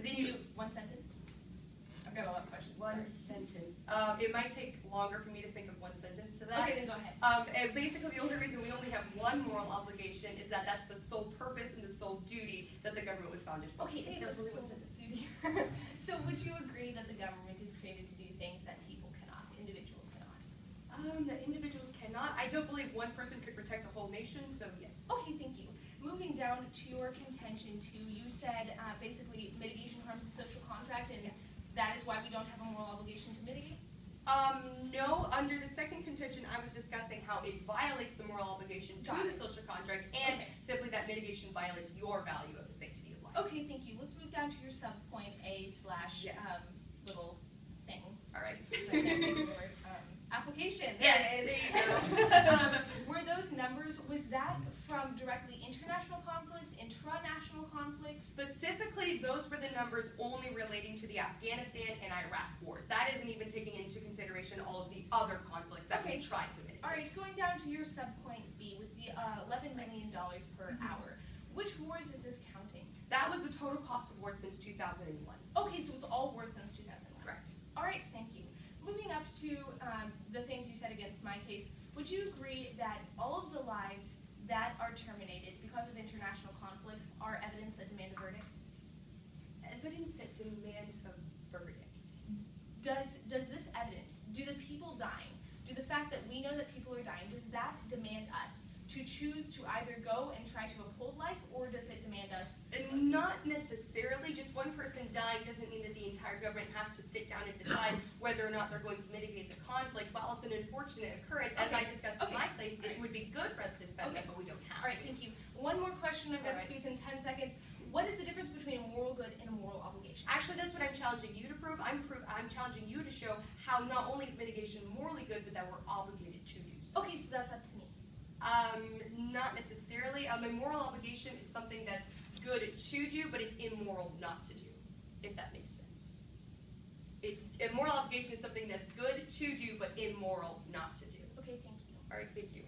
Then you one sentence? I've got a lot of questions. One sentence. It might take longer for me to think of one sentence to that. Okay, then go ahead. And basically, the only reason we only have one moral obligation is that that's the sole purpose and the sole duty that the government was founded for. Okay, It's so only one sentence. duty. So would you agree that the government is created to do things that people cannot, individuals cannot? That individuals cannot. I don't believe one person could protect a whole nation, so yes. Okay, thank you. Moving down to your contention too, you said basically mitigation harms the social contract, and that is why we don't have a moral obligation to mitigate? No, under the second contention, I was discussing how it violates the moral obligation to the social contract, and simply that mitigation violates your value of the sanctity of life. Okay, thank you. Let's move down to your subpoint A slash little thing. All right. So I can't think of the word. Application. Yes, there you go. Were those numbers, was that from directly international conflicts, intranational conflicts? Specifically, those were the numbers only relating to the Afghanistan and Iraq wars. That isn't even taking into consideration all of the other conflicts that we tried to mitigate. All right, going down to your subpoint B with the $11 million per hour. Which wars is this counting? That was the total cost of war since 2001. Okay, so it's all wars since 2001. Correct. All right, thank you. Moving up to the things you said against my case, would you agree that all of the lives that are terminated because of international conflicts are evidence that demand a verdict? Evidence that demand a verdict. Does this evidence, do the people dying, do the fact that we know that people are dying, does that demand us to choose to either go and try to uphold life, or does it demand us? Not necessarily. Just one person dying doesn't mean that the entire government has to sit down and decide whether or not they're going to mitigate the conflict. While it's an unfortunate occurrence, as I discussed in my case, it would be good for us to defend them, but we don't have to. All right, thank you. One more question I've got to squeeze in 10 seconds. What is the difference between a moral good and a moral obligation? Actually, that's what I'm challenging you to prove. I'm challenging you to show how not only is mitigation morally good, but that we're obligated to do so. Okay, so that's up to me. Not necessarily. A moral obligation is something that's good to do, but it's immoral not to do, if that makes sense. A moral obligation is something that's good to do, but immoral not to do. Okay, thank you. All right, thank you.